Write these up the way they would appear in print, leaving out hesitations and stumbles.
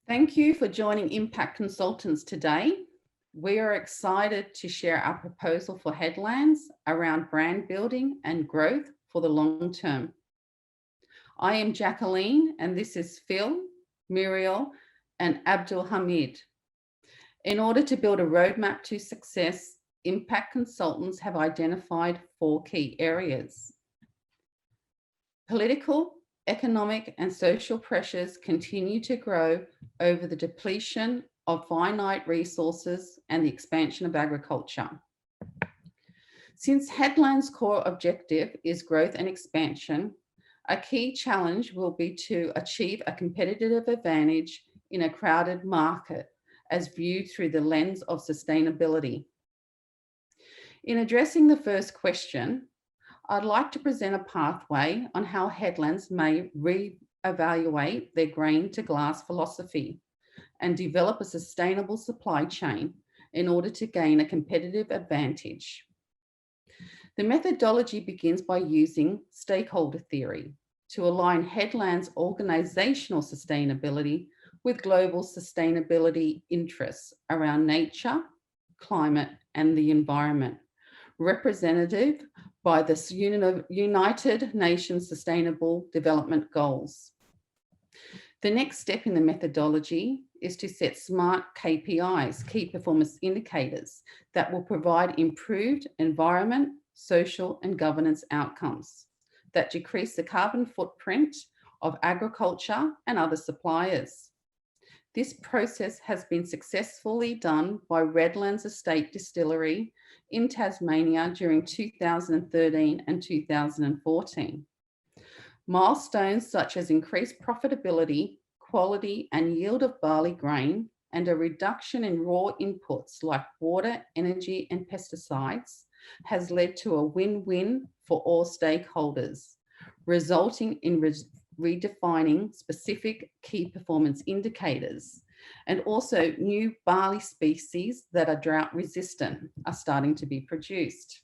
Thank you for joining Impact Consultants today. We are excited to share our proposal for Headlands around brand building and growth for the long term. I am Jacqueline, and this is Phil, Muriel, and Abdul Hamid. In order to build a roadmap to success, Impact Consultants have identified 4 key areas. Political, economic, and social pressures continue to grow over the depletion of finite resources and the expansion of agriculture. Since Headlands' core objective is growth and expansion, a key challenge will be to achieve a competitive advantage in a crowded market as viewed through the lens of sustainability. In addressing the first question, I'd like to present a pathway on how Headlands may re-evaluate their grain to glass philosophy and develop a sustainable supply chain in order to gain a competitive advantage. The methodology begins by using stakeholder theory to align Headlands' organizational sustainability with global sustainability interests around nature, climate, and the environment, representative by the United Nations Sustainable Development Goals. The next step in the methodology is to set SMART KPIs, key performance indicators, that will provide improved environment, social, and governance outcomes that decrease the carbon footprint of agriculture and other suppliers. This process has been successfully done by Redlands Estate Distillery in Tasmania during 2013 and 2014. Milestones such as increased profitability, quality, and yield of barley grain, and a reduction in raw inputs like water, energy, and pesticides has led to a win-win for all stakeholders, resulting in redefining specific key performance indicators. And also new barley species that are drought resistant are starting to be produced.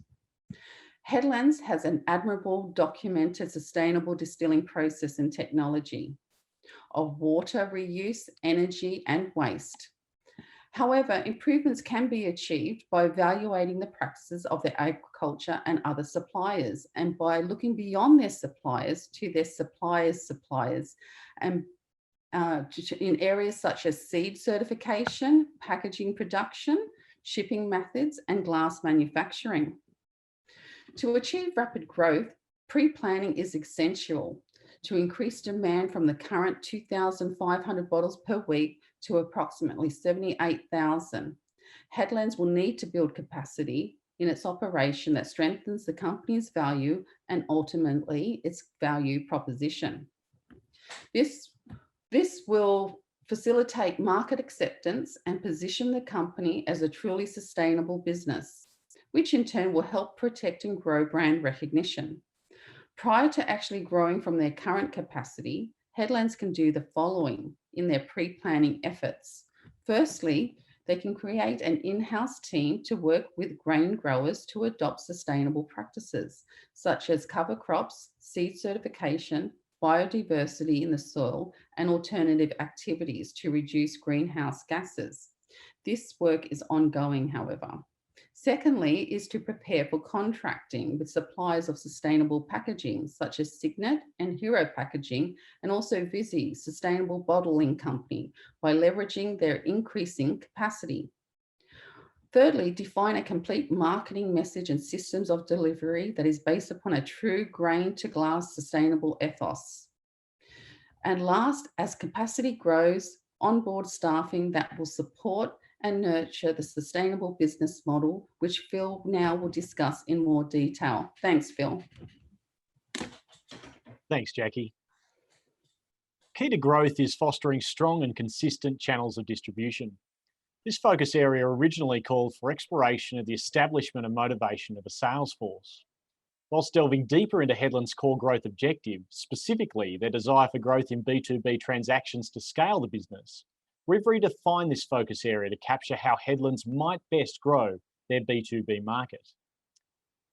Headlands has an admirable documented sustainable distilling process and technology of water reuse, energy, and waste. However, improvements can be achieved by evaluating the practices of the agriculture and other suppliers, and by looking beyond their suppliers to their suppliers' suppliers, and in areas such as seed certification, packaging production, shipping methods, and glass manufacturing. To achieve rapid growth, pre-planning is essential to increase demand from the current 2,500 bottles per week to approximately 78,000. Headlands will need to build capacity in its operation that strengthens the company's value and ultimately its value proposition. This will facilitate market acceptance and position the company as a truly sustainable business, which in turn will help protect and grow brand recognition. Prior to actually growing from their current capacity, Headlands can do the following in their pre-planning efforts. Firstly, they can create an in-house team to work with grain growers to adopt sustainable practices, such as cover crops, seed certification, biodiversity in the soil, and alternative activities to reduce greenhouse gases. This work is ongoing, however. Secondly, is to prepare for contracting with suppliers of sustainable packaging, such as Signet and Hero Packaging, and also Visi, Sustainable Bottling Company, by leveraging their increasing capacity. Thirdly, define a complete marketing message and systems of delivery that is based upon a true grain to glass sustainable ethos. And last, as capacity grows, onboard staffing that will support and nurture the sustainable business model, which Phil now will discuss in more detail. Thanks, Phil. Thanks, Jackie. Key to growth is fostering strong and consistent channels of distribution. This focus area originally called for exploration of the establishment and motivation of a sales force. Whilst delving deeper into Headlands' core growth objective, specifically their desire for growth in B2B transactions to scale the business, we've redefined this focus area to capture how Headlands might best grow their B2B market.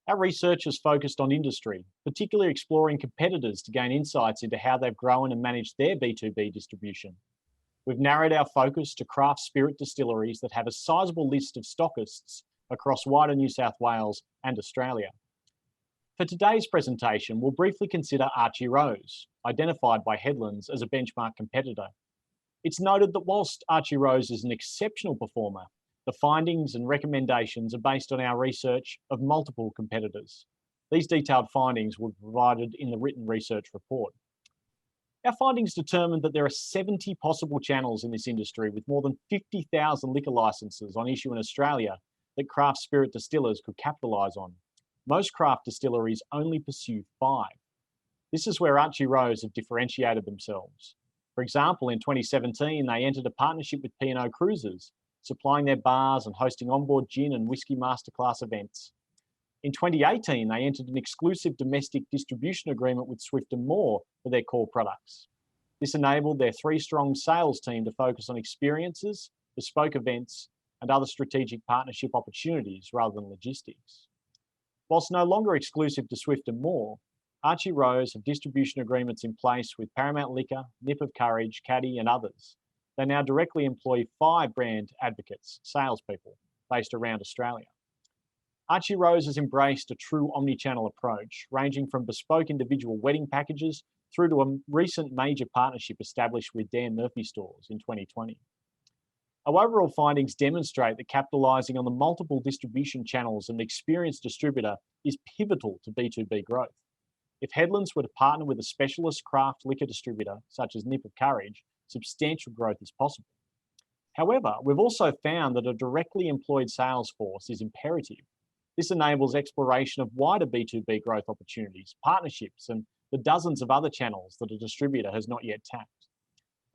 Our research has focused on industry, particularly exploring competitors to gain insights into how they've grown and managed their B2B distribution. We've narrowed our focus to craft spirit distilleries that have a sizable list of stockists across wider New South Wales and Australia. For today's presentation, we'll briefly consider Archie Rose, identified by Headlands as a benchmark competitor. It's noted that whilst Archie Rose is an exceptional performer, the findings and recommendations are based on our research of multiple competitors. These detailed findings were provided in the written research report. Our findings determined that there are 70 possible channels in this industry with more than 50,000 liquor licenses on issue in Australia that craft spirit distillers could capitalise on. Most craft distilleries only pursue 5. This is where Archie Rose have differentiated themselves. For example, in 2017, they entered a partnership with P&O Cruises, supplying their bars and hosting onboard gin and whiskey masterclass events. In 2018, they entered an exclusive domestic distribution agreement with Swift & More for their core products. This enabled their 3-strong sales team to focus on experiences, bespoke events, and other strategic partnership opportunities rather than logistics. Whilst no longer exclusive to Swift & More, Archie Rose have distribution agreements in place with Paramount Liquor, Nip of Courage, Caddy, and others. They now directly employ 5 brand advocates, salespeople, based around Australia. Archie Rose has embraced a true omni-channel approach, ranging from bespoke individual wedding packages through to a recent major partnership established with Dan Murphy stores in 2020. Our overall findings demonstrate that capitalising on the multiple distribution channels and experienced distributor is pivotal to B2B growth. If Headlands were to partner with a specialist craft liquor distributor, such as Nip of Courage, substantial growth is possible. However, we've also found that a directly employed sales force is imperative. This enables exploration of wider B2B growth opportunities, partnerships, and the dozens of other channels that a distributor has not yet tapped.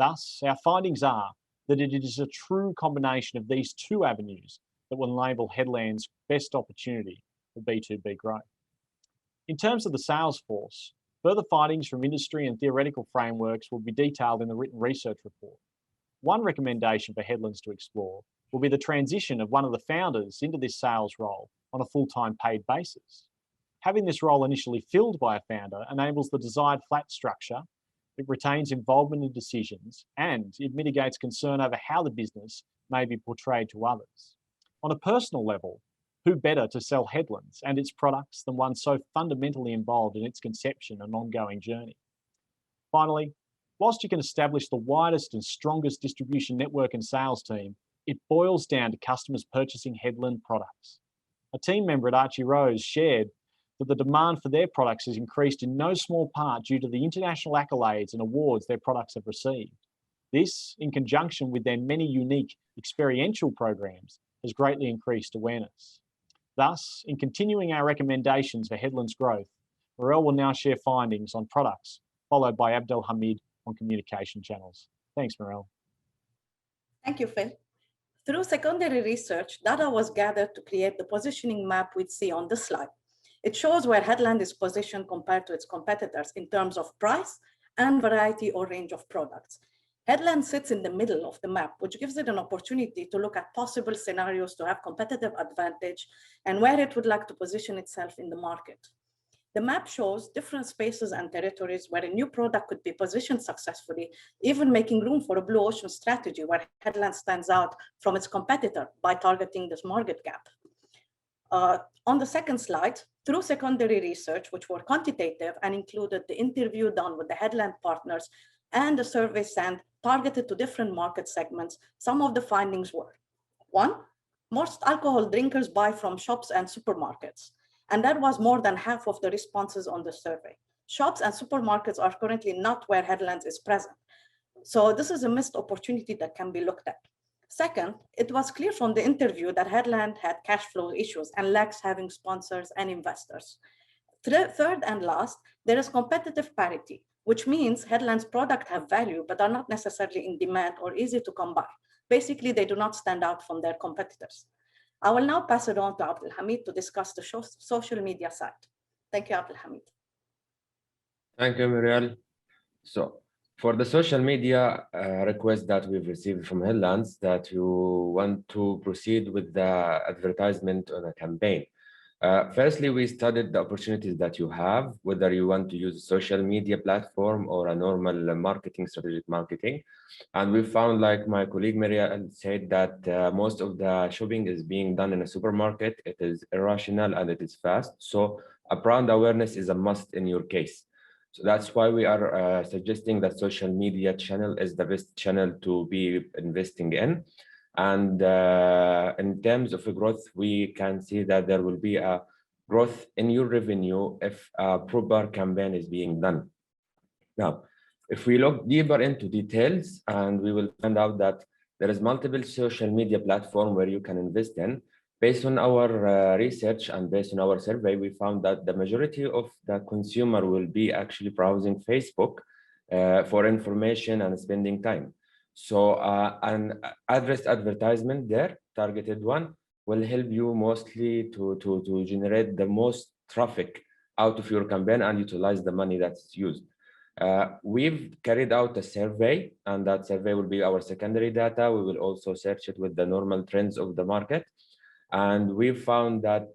Thus, our findings are that it is a true combination of these 2 avenues that will enable Headlands' best opportunity for B2B growth. In terms of the sales force, further findings from industry and theoretical frameworks will be detailed in the written research report. One recommendation for Headlands to explore will be the transition of one of the founders into this sales role on a full-time paid basis. Having this role initially filled by a founder enables the desired flat structure, it retains involvement in decisions, and it mitigates concern over how the business may be portrayed to others. On a personal level, who better to sell Headlands and its products than one so fundamentally involved in its conception and ongoing journey? Finally, whilst you can establish the widest and strongest distribution network and sales team, it boils down to customers purchasing Headland products. A team member at Archie Rose shared that the demand for their products has increased in no small part due to the international accolades and awards their products have received. This, in conjunction with their many unique experiential programs, has greatly increased awareness. Thus, in continuing our recommendations for Headlands growth, Morel will now share findings on products, followed by Abdel Hamid on communication channels. Thanks, Morel. Thank you, Phil. Through secondary research, data was gathered to create the positioning map we see on this slide. It shows where Headland is positioned compared to its competitors in terms of price and variety or range of products. Headland sits in the middle of the map, which gives it an opportunity to look at possible scenarios to have competitive advantage and where it would like to position itself in the market. The map shows different spaces and territories where a new product could be positioned successfully, even making room for a blue ocean strategy where Headland stands out from its competitor by targeting this market gap. On the second slide, through secondary research, which were quantitative and included the interview done with the Headland partners and the survey sent targeted to different market segments, some of the findings were: 1, most alcohol drinkers buy from shops and supermarkets. And that was more than half of the responses on the survey. Shops and supermarkets are currently not where Headlands is present. So this is a missed opportunity that can be looked at. Second, it was clear from the interview that Headland had cash flow issues and lacks having sponsors and investors. Third and last, there is competitive parity, which means Headland's products have value, but are not necessarily in demand or easy to come by. Basically, they do not stand out from their competitors. I will now pass it on to Abdel Hamid to discuss the social media side. Thank you, Abdulhamid. Thank you, Muriel. So for the social media request that we've received from Headlands, that you want to proceed with the advertisement on a campaign. Firstly, we studied the opportunities that you have, whether you want to use a social media platform or a normal marketing, strategic marketing. And we found, like my colleague Maria said, that most of the shopping is being done in a supermarket. It is irrational and it is fast. So a brand awareness is a must in your case. So that's why we are suggesting that social media channel is the best channel to be investing in. And in terms of growth, we can see that there will be a growth in your revenue if a proper campaign is being done. Now, if we look deeper into details, and we will find out that there is multiple social media platform where you can invest in. Based on our research and based on our survey, we found that the majority of the consumer will be actually browsing Facebook for information and spending time. So an addressed advertisement there, targeted one, will help you mostly to generate the most traffic out of your campaign and utilize the money that's used. We've carried out a survey, and that survey will be our secondary data. We will also search it with the normal trends of the market. And we found that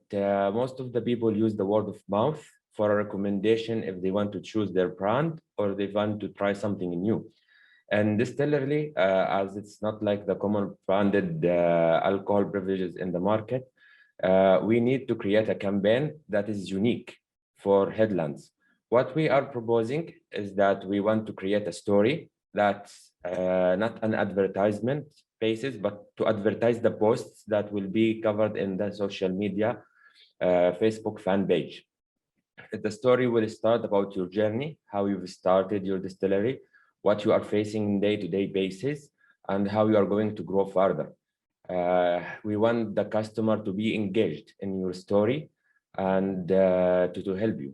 most of the people use the word of mouth for a recommendation if they want to choose their brand or they want to try something new. And Distilling, as it's not like the common branded alcohol beverages in the market, we need to create a campaign that is unique for Headlands. What we are proposing is that we want to create a story that's not an advertisement basis, but to advertise the posts that will be covered in the social media Facebook fan page. The story will start about your journey, how you've started your distillery, what you are facing on day-to-day basis, and how you are going to grow further. We want the customer to be engaged in your story and to help you.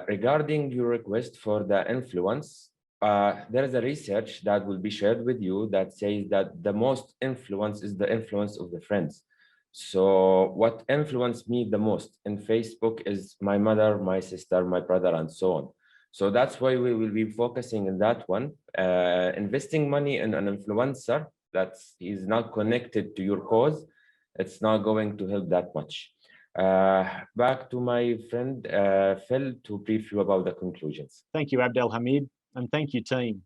Regarding your request for the influence, there is a research that will be shared with you that says that the most influence is the influence of the friends. So what influenced me the most in Facebook is my mother, my sister, my brother, and so on. So that's why we will be focusing on that one. Investing money in an influencer that is not connected to your cause, it's not going to help that much. Back to my friend Phil to brief you about the conclusions. Thank you, Abdelhamid, and thank you, team.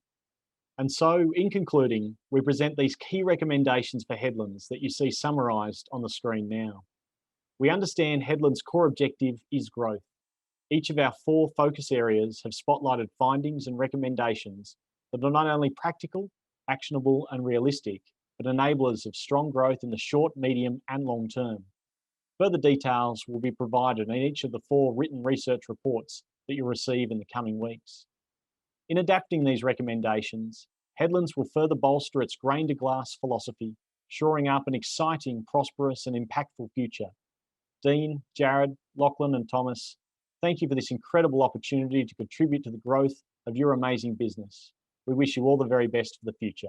And so, in concluding, we present these key recommendations for Headlands that you see summarised on the screen now. We understand Headlands' core objective is growth. Each of our 4 focus areas have spotlighted findings and recommendations that are not only practical, actionable, and realistic, but enablers of strong growth in the short, medium, and long term. Further details will be provided in each of the 4 written research reports that you'll receive in the coming weeks. In adapting these recommendations, Headlands will further bolster its grain-to-glass philosophy, shoring up an exciting, prosperous, and impactful future. Dean, Jared, Lachlan, and Thomas, thank you for this incredible opportunity to contribute to the growth of your amazing business. We wish you all the very best for the future.